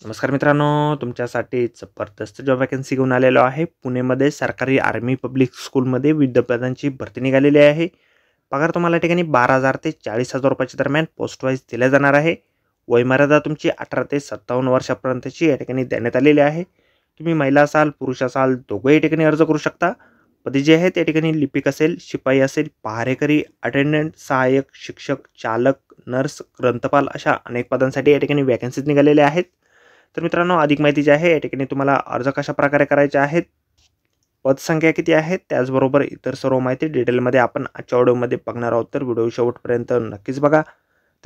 नमस्कार मित्रांनो, तुमच्यासाठी जबरदस्त जॉब वॅकन्सी घेऊन आलेलो आहे. पुणेमध्ये सरकारी आर्मी पब्लिक स्कूलमध्ये विविध पदांची भरती निघालेली आहे. पगार तुम्हाला या ठिकाणी 12,000 ते 40,000 रुपयाच्या दरम्यान पोस्ट वाईज दिला जाणार आहे. वयमर्यादा तुमची 18 ते 57 वर्षापर्यंतची या ठिकाणी देण्यात आलेली आहे. तुम्ही महिला असाल, पुरुष असाल, दोघंही ठिकाणी अर्ज करू शकता. पदे जे आहेत त्या ठिकाणी लिपिक असेल, शिपाई असेल, पहारेकरी, अटेंडंट, सहाय्यक, शिक्षक, चालक, नर्स, ग्रंथपाल अशा अनेक पदांसाठी या ठिकाणी वॅकन्सीज निघालेल्या आहेत. तर मित्रांनो, अधिक माहिती जी आहे या ठिकाणी तुम्हाला अर्ज कशा प्रकारे करायचे आहेत, पदसंख्या किती आहेत, त्याचबरोबर इतर सर्व माहिती डिटेलमध्ये आपण आजच्या व्हिडिओमध्ये बघणार आहोत. तर व्हिडिओ शेवटपर्यंत नक्कीच बघा.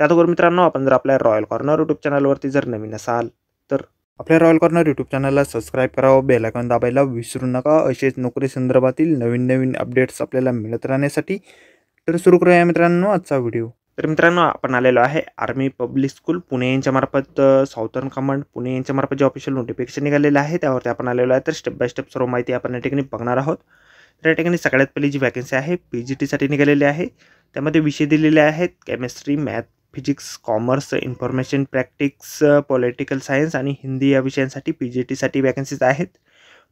त्याचबरोबर मित्रांनो, आपण जर आपल्या रॉयल कॉर्नर यूट्यूब चॅनलवरती जर नवीन असाल तर आपल्या रॉयल कॉर्नर यूट्यूब चॅनलला सबस्क्राईब करावं, बेल आयकॉन दाबायला विसरू नका. असेच नोकरी संदर्भातील नवीन नवीन अपडेट्स आपल्याला मिळत राहण्यासाठी. तर सुरू करूया मित्रांनो आजचा व्हिडिओ. तर मित्रांनो, आपण आलेलो आहे आर्मी पब्लिक स्कूल पुणे यांच्या मार्फत साऊथर्न कमांड पुणे यांच्या मार्फत जे ऑफिशियल नोटिफिकेशन निघालेलं आहे त्यावरती आपण आलेलो आहे. तर स्टेप बाय स्टेप सर्व माहिती आपण या ठिकाणी बघणार आहोत. तर या ठिकाणी सगळ्यात पहिली जी वॅकन्सी आहे PGTसाठी निघालेली आहे. त्यामध्ये विषय दिलेले आहेत chemistry, math, physics, commerce, information practices, political science आणि हिंदी या विषयांसाठी PGTसाठी वॅकन्सीज आहेत.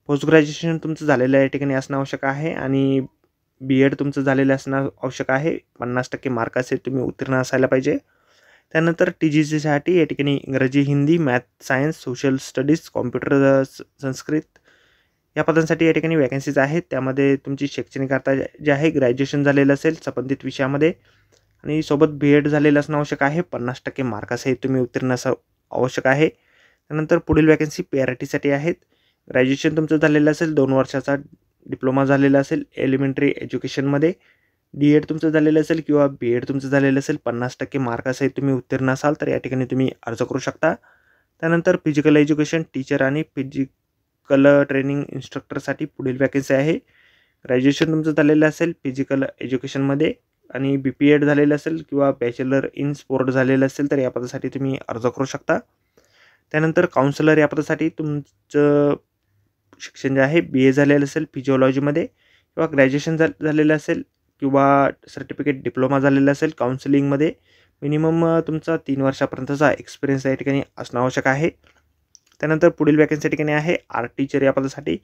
पोस्ट ग्रॅज्युएशन तुमचं झालेलं या ठिकाणी असणं आवश्यक आहे आणि B.Ed तुमचं झालेलं असणं आवश्यक आहे. 50% मार्क असेल तुम्ही उत्तीर्ण असायला पाहिजे. त्यानंतर TGCसाठी या ठिकाणी इंग्रजी, Hindi, math, science, social studies, computer, Sanskrit या पदांसाठी या ठिकाणी वॅकन्सीज आहेत. त्यामध्ये तुमची शैक्षणिक अर्हता जे आहे ग्रॅज्युएशन झालेलं असेल संबंधित विषयामध्ये आणि सोबत B.Ed झालेलं असणं आवश्यक आहे. 50% मार्कासहित तुम्ही उत्तीर्ण असं आवश्यक आहे. त्यानंतर पुढील वॅकन्सी PRTसाठी आहेत. ग्रॅज्युएशन तुमचं झालेलं असेल, 2 वर्षाचा डिप्लोमा झालेला असेल एलिमेंटरी एज्युकेशनमध्ये, D.Ed तुमचं झालेलं असेल किंवा B.Ed तुमचं झालेलं असेल, 50% मार्कासहित तुम्ही उत्तीर्ण असाल तर या ठिकाणी तुम्ही अर्ज करू शकता. त्यानंतर फिजिकल एज्युकेशन टीचर आणि फिजिकल ट्रेनिंग इन्स्ट्रक्टरसाठी पुढील वॅकन्सी आहे. ग्रॅज्युएशन तुमचं झालेलं असेल फिजिकल एज्युकेशनमध्ये आणि BPEd झालेलं असेल किंवा बॅचलर इन स्पोर्ट झालेलं असेल तर या पदासाठी तुम्ही अर्ज करू शकता. त्यानंतर काउन्सिलर या पदासाठी तुमचं शिक्षण जे आहे BA झालेलं असेल फिजिओलॉजीमध्ये किंवा ग्रॅज्युएशन झालेलं असेल किंवा सर्टिफिकेट डिप्लोमा झालेला असेल काउन्सिलिंगमध्ये. मिनिमम तुमचा 3 वर्षापर्यंतचा एक्सपिरियन्स या ठिकाणी असणं आवश्यक आहे. त्यानंतर पुढील वॅकन्सी या ठिकाणी आहे आर्ट टीचर या पदासाठी.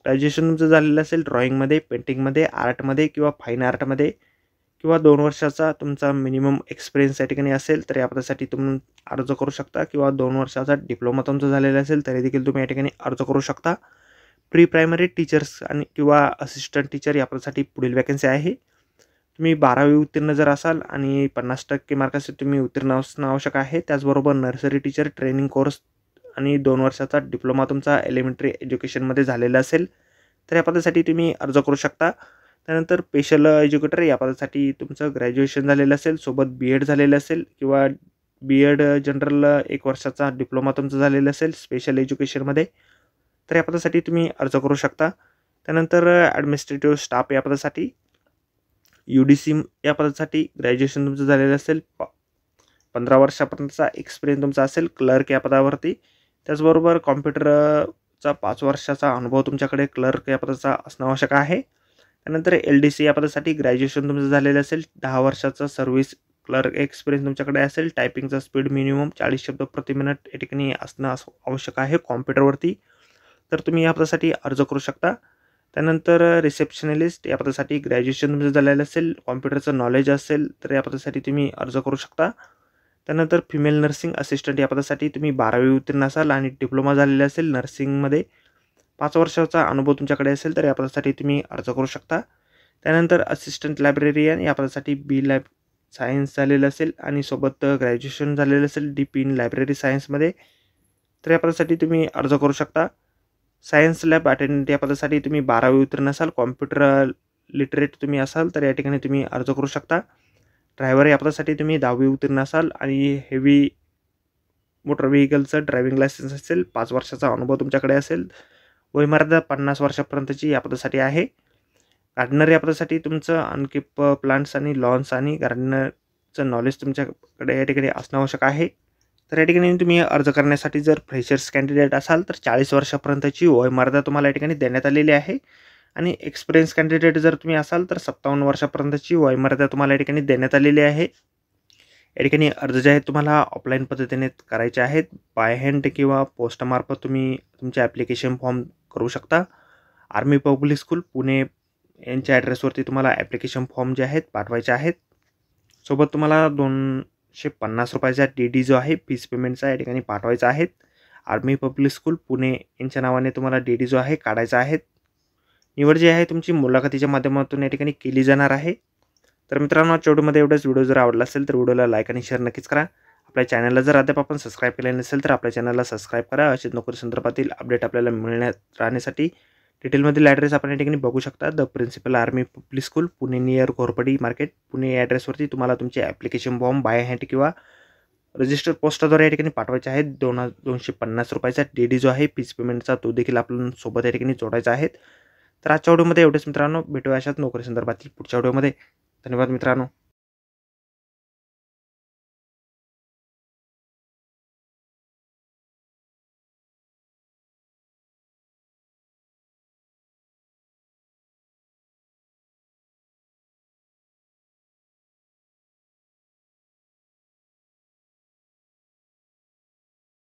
ग्रॅज्युएशन तुमचं झालेलं असेल ड्रॉइंगमध्ये, पेंटिंगमध्ये, आर्टमध्ये किंवा फाईन आर्टमध्ये किंवा 2 वर्षाचा तुमचा मिनिमम एक्सपिरियन्स या ठिकाणी असेल तर या पदासाठी तुम्ही अर्ज करू शकता किंवा 2 वर्षाचा डिप्लोमा तुमचा झालेला असेल तरी देखील तुम्ही या ठिकाणी अर्ज करू शकता. प्री प्रायमरी टीचर्स आणि किंवा असिस्टंट टीचर या पदासाठी पुढील वॅकन्सी आहे. तुम्ही 12वी उत्तीर्ण जर असाल आणि 50% मार्कासाठी तुम्ही उत्तीर्ण असणं आवश्यक आहे. त्याचबरोबर नर्सरी टीचर ट्रेनिंग कोर्स आणि 2 वर्षाचा डिप्लोमा तुमचा एलिमेंटरी एज्युकेशनमध्ये झालेला असेल तर या पदासाठी तुम्ही अर्ज करू शकता. त्यानंतर स्पेशल एज्युकेटर या पदासाठी तुमचं ग्रॅज्युएशन झालेलं असेल, सोबत B.Ed झालेलं असेल किंवा B.Ed जनरल 1 वर्षाचा डिप्लोमा तुमचं झालेलं असेल स्पेशल एज्युकेशनमध्ये तर या पदासाठी तुम्ही अर्ज करू शकता. त्यानंतर ॲडमिनिस्ट्रेटिव्ह स्टाफ या पदासाठी, UDC या पदासाठी ग्रॅज्युएशन तुमचं झालेलं असेल, 15 वर्षापर्यंतचा एक्सपिरियन्स तुमचा असेल क्लर्क या पदावरती. त्याचबरोबर कॉम्प्युटरचा 5 वर्षाचा अनुभव तुमच्याकडे क्लर्क या पदाचा असणं आवश्यक आहे. त्यानंतर LDC या पदासाठी ग्रॅज्युएशन तुमचं झालेलं असेल, 10 वर्षाचा सर्व्हिस क्लर्क एक्सपिरियन्स तुमच्याकडे असेल, टायपिंगचा स्पीड मिनिमम 40 शब्द प्रति मिनिट या ठिकाणी असणं आवश्यक आहे कॉम्प्युटरवरती तर तुम्ही या पदासाठी अर्ज करू शकता. त्यानंतर रिसेप्शनलिस्ट या पदासाठी ग्रॅज्युएशन तुमचं झालेलं असेल, कॉम्प्युटरचं नॉलेज असेल तर या पदासाठी तुम्ही अर्ज करू शकता. त्यानंतर फिमेल नर्सिंग असिस्टंट या पदासाठी तुम्ही 12वी उत्तीर्ण असाल आणि डिप्लोमा झालेला असेल नर्सिंगमध्ये, 5 वर्षाचा अनुभव तुमच्याकडे असेल तर या पदासाठी तुम्ही अर्ज करू शकता. त्यानंतर असिस्टंट लायब्रेरियन या पदासाठी B.Lab सायन्स झालेलं असेल आणि सोबत ग्रॅज्युएशन झालेलं असेल DP इन लायब्ररी सायन्समध्ये तर या पदासाठी तुम्ही अर्ज करू शकता. सायन्स लॅब अटेंडंट या पदासाठी तुम्ही 12वी उत्तीर्ण असाल, कॉम्प्युटर लिटरेट तुम्ही असाल तर या ठिकाणी तुम्ही अर्ज करू शकता. ड्रायव्हर या पदासाठी तुम्ही 10वी उत्तीर्ण असाल आणि हेवी मोटर व्हेकलचं ड्रायव्हिंग लायसन्स असेल, 5 वर्षाचा अनुभव तुमच्याकडे असेल, वयमर्यादा 50 वर्षापर्यंतची या पदासाठी आहे. गार्डनर या पदासाठी तुमचं अनकीप प्लांट्स आणि लॉन्स आणि गार्डनरचं नॉलेज तुमच्याकडे या ठिकाणी असणं आवश्यक आहे. तर या ठिकाणी तुम्ही अर्ज करण्यासाठी जर फ्रेशर्स कॅन्डिडेट असाल तर 40 वर्षापर्यंतची वयमर्यादा तुम्हाला या ठिकाणी देण्यात आलेली आहे आणि एक्सपिरियन्स कॅन्डिडेट जर तुम्ही असाल तर 57 वर्षापर्यंतची वयमर्यादा तुम्हाला या ठिकाणी देण्यात आलेली आहे. या ठिकाणी अर्ज जे आहेत तुम्हाला ऑफलाईन पद्धतीने करायचे आहेत. बाय हँड किंवा पोस्टामार्फत तुम्ही तुमचे ॲप्लिकेशन फॉर्म करू शकता. आर्मी पब्लिक स्कूल पुणे यांच्या ॲड्रेसवरती तुम्हाला ॲप्लिकेशन फॉर्म जे आहेत पाठवायचे आहेत. सोबत तुम्हाला ₹250 डी-डी जो आहे फीस पेमेंटचा या ठिकाणी पाठवायचा आहे. आर्मी पब्लिक स्कूल पुणे यांच्या नावाने तुम्हाला डी-डी जो आहे काढायचा आहे. निवड जी आहे तुमची मुलाखतीच्या माध्यमातून या ठिकाणी केली जाणार आहे. तर मित्रांनो, आजच्या व्हिडिओमध्ये एवढंच. व्हिडिओ जर आवडला असेल तर व्हिडिओला लाईक आणि शेअर नक्कीच करा. आपल्या चॅनलला जर अद्याप आपण सबस्क्राईब केले नसेल तर आपल्या चॅनलला सबस्क्राईब करा. असेच नोकरी संदर्भातील अपडेट आपल्याला राहण्यासाठी डिटेलमधील ॲड्रेस आपण या ठिकाणी बघू शकता. The principal army public school Pune near Ghorpadi market Pune या ॲड्रेसवरती तुम्हाला तुमचे ॲप्लिकेशन फॉर्म बाय हँड किंवा रजिस्टर पोस्टाद्वारे या ठिकाणी पाठवायचे आहेत. ₹250 डी-डी जो आहे फीस पेमेंटचा तो देखील आपण सोबत या ठिकाणी जोडायचा आहे. तर आजच्या व्हिडिओमध्ये एवढेच मित्रांनो. भेटूया अशाच नोकरी संदर्भातील पुढच्या व्हिडिओमध्ये. धन्यवाद मित्रांनो.